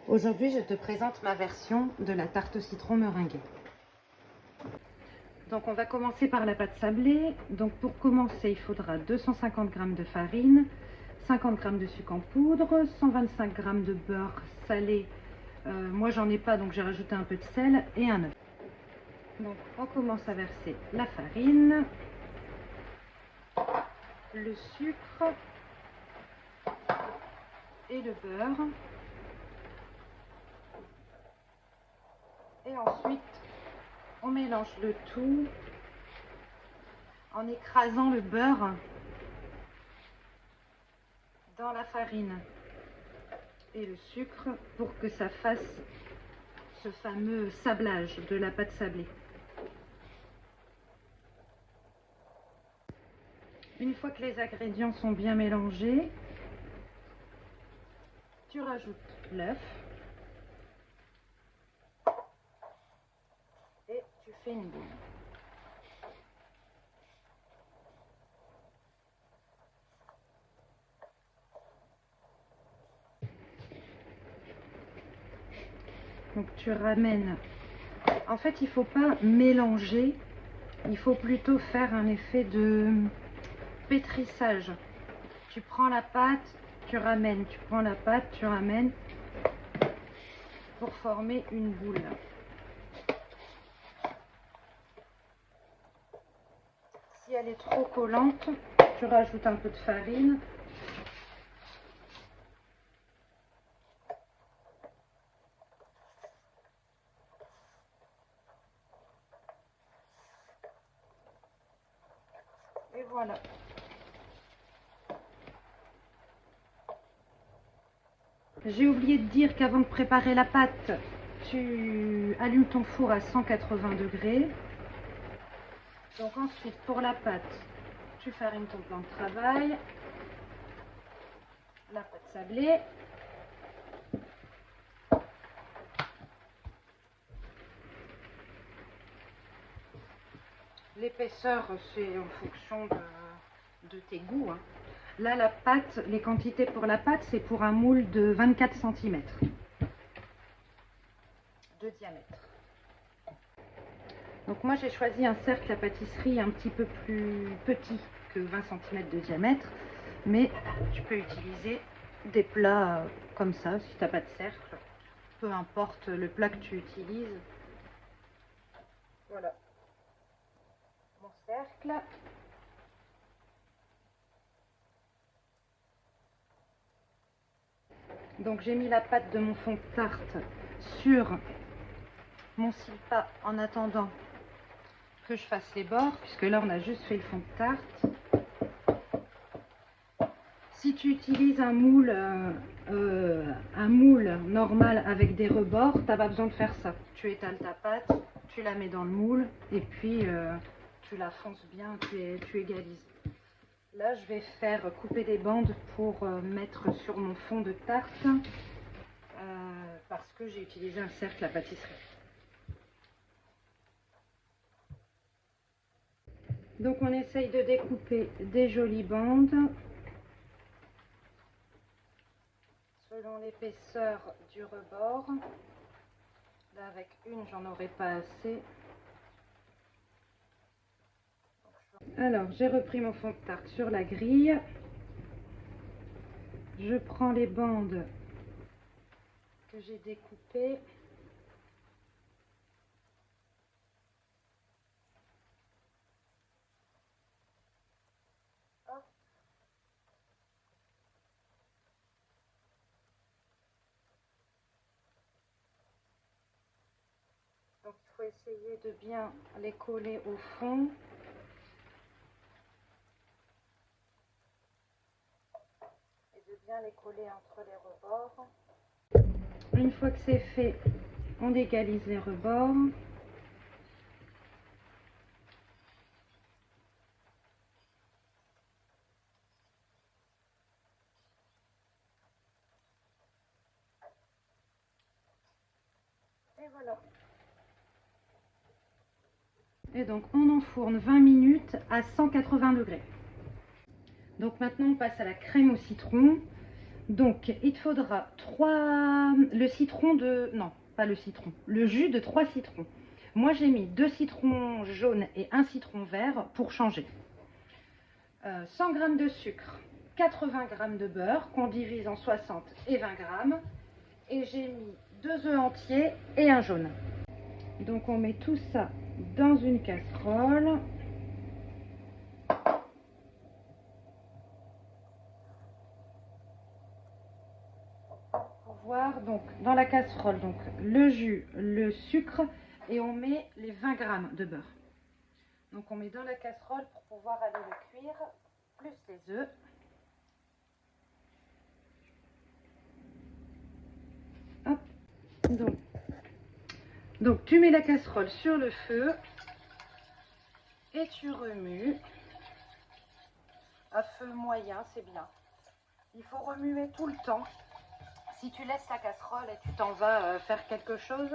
Aujourd'hui, je te présente ma version de la tarte au citron meringuée. Donc, on va commencer par la pâte sablée. Donc, pour commencer, il faudra 250 g de farine, 50 g de sucre en poudre, 125 g de beurre salé. Moi, j'en ai pas, donc j'ai rajouté un peu de sel et un œuf. Donc, on commence à verser la farine, le sucre et le beurre. Et ensuite, on mélange le tout en écrasant le beurre dans la farine et le sucre pour que ça fasse ce fameux sablage de la pâte sablée. Une fois que les ingrédients sont bien mélangés, tu rajoutes l'œuf et tu fais une boule. Donc tu ramènes. En fait, il ne faut pas mélanger, il faut plutôt faire un effet de pétrissage. Tu prends la pâte, tu ramènes, tu prends la pâte, tu ramènes pour former une boule. Si elle est trop collante, tu rajoutes un peu de farine. Et voilà. J'ai oublié de dire qu'avant de préparer la pâte, tu allumes ton four à 180 degrés. Donc ensuite, pour la pâte, tu farines ton plan de travail, la pâte sablée. L'épaisseur, c'est en fonction de tes goûts, hein. Là, la pâte, les quantités pour la pâte, c'est pour un moule de 24 cm de diamètre. Donc moi, j'ai choisi un cercle à pâtisserie un petit peu plus petit que 20 cm de diamètre, mais tu peux utiliser des plats comme ça si tu n'as pas de cercle, peu importe le plat que tu utilises. Voilà mon cercle. Donc j'ai mis la pâte de mon fond de tarte sur mon silpa en attendant que je fasse les bords, puisque là on a juste fait le fond de tarte. Si tu utilises un moule normal avec des rebords, tu n'as pas besoin de faire ça. Tu étales ta pâte, tu la mets dans le moule et puis tu la fonces bien, tu égalises. Là, je vais faire couper des bandes pour mettre sur mon fond de tarte parce que j'ai utilisé un cercle à pâtisserie. Donc, on essaye de découper des jolies bandes selon l'épaisseur du rebord. Là, avec une, j'en aurai pas assez. Alors, j'ai repris mon fond de tarte sur la grille. Je prends les bandes que j'ai découpées. Hop. Donc, il faut essayer de bien les coller au fond. Bien les coller entre les rebords. Une fois que c'est fait, on égalise les rebords. Et voilà. Et donc on enfourne 20 minutes à 180 degrés. Donc maintenant on passe à la crème au citron. Donc, il te faudra le citron de... Non, pas le citron. Le jus de 3 citrons. Moi, j'ai mis 2 citrons jaunes et 1 citron vert pour changer. 100 g de sucre, 80 g de beurre qu'on divise en 60 et 20 g. Et j'ai mis 2 œufs entiers et un jaune. Donc, on met tout ça dans une casserole. Voir donc dans la casserole donc le jus, le sucre et on met les 20 g de beurre. Donc on met dans la casserole pour pouvoir aller le cuire, plus les œufs. Hop. Donc tu mets la casserole sur le feu et tu remues à feu moyen, c'est bien. Il faut remuer tout le temps. Si tu laisses la casserole et tu t'en vas faire quelque chose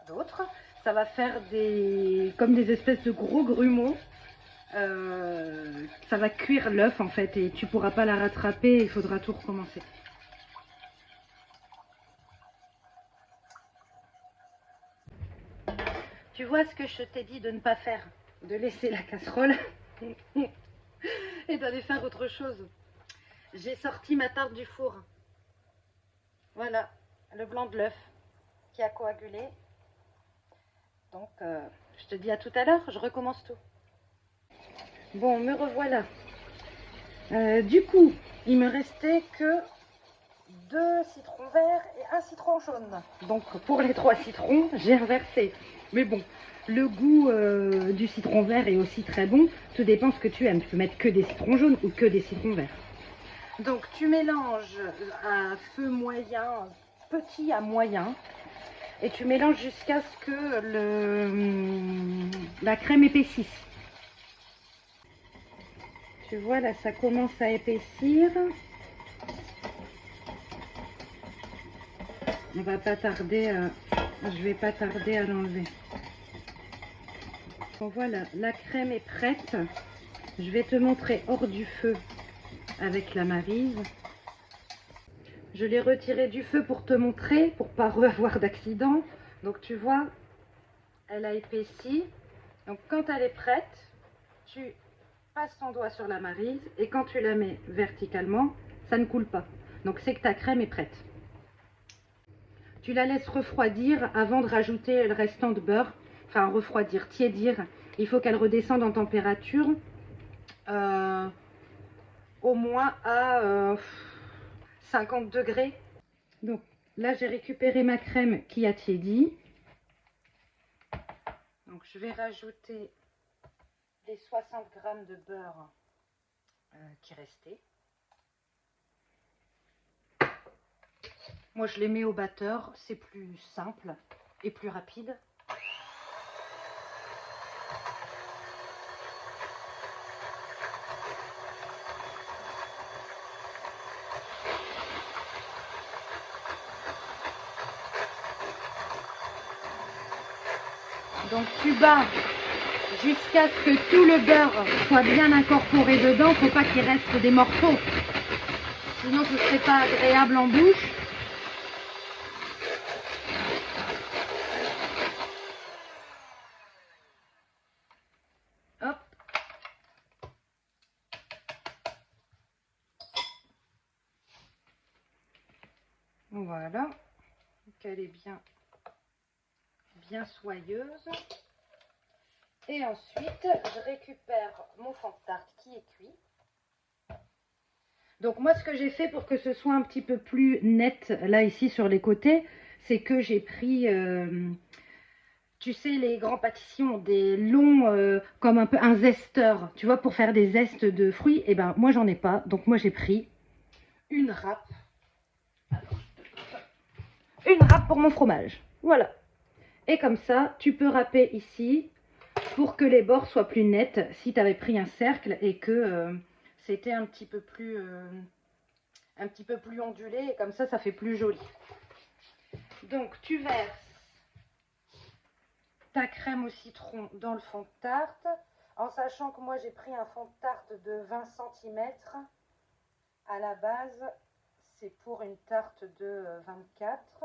d'autre, ça va faire comme des espèces de gros grumeaux. Ça va cuire l'œuf en fait et tu pourras pas la rattraper, il faudra tout recommencer. Tu vois ce que je t'ai dit de ne pas faire, de laisser la casserole et d'aller faire autre chose. J'ai sorti ma tarte du four. Voilà, le blanc de l'œuf qui a coagulé. Donc, je te dis à tout à l'heure, je recommence tout. Bon, me revoilà. Du coup, il me restait que 2 citrons verts et 1 citron jaune. Donc, pour les 3 citrons, j'ai inversé. Mais bon, le goût du citron vert est aussi très bon. Tout dépend ce que tu aimes. Tu peux mettre que des citrons jaunes ou que des citrons verts. Donc, tu mélanges à feu moyen, petit à moyen. Et tu mélanges jusqu'à ce que la crème épaississe. Tu vois, là, ça commence à épaissir. On va pas tarder je vais pas tarder à l'enlever. Bon, voilà, la crème est prête. Je vais te montrer hors du feu avec la Maryse. Je l'ai retirée du feu pour te montrer, pour pas avoir d'accident. Donc tu vois, elle a épaissi. Donc quand elle est prête, tu passes ton doigt sur la Maryse et quand tu la mets verticalement, ça ne coule pas. Donc c'est que ta crème est prête. Tu la laisses refroidir avant de rajouter le restant de beurre. Enfin refroidir, tiédir. Il faut qu'elle redescende en température au moins à 50 degrés. Donc là j'ai récupéré ma crème qui a tiédi. Donc je vais rajouter les 60 g de beurre qui restaient. Moi je les mets au batteur, c'est plus simple et plus rapide. Donc tu bats jusqu'à ce que tout le beurre soit bien incorporé dedans. Il ne faut pas qu'il reste des morceaux, sinon ce ne serait pas agréable en bouche. Hop. Voilà, qu'elle est bien soyeuse. Et ensuite, je récupère mon fond de tarte qui est cuit. Donc moi, ce que j'ai fait pour que ce soit un petit peu plus net, là, ici, sur les côtés, c'est que j'ai pris, tu sais, les grands pâtissiers ont des longs, comme un peu un zesteur, tu vois, pour faire des zestes de fruits. Et ben, moi, j'en ai pas. Donc moi, j'ai pris une râpe. Une râpe pour mon fromage. Voilà. Et comme ça, tu peux râper ici pour que les bords soient plus nets si tu avais pris un cercle et que c'était un petit peu plus ondulé. Et comme ça fait plus joli. Donc, tu verses ta crème au citron dans le fond de tarte, en sachant que moi, j'ai pris un fond de tarte de 20 cm. À la base, c'est pour une tarte de 24.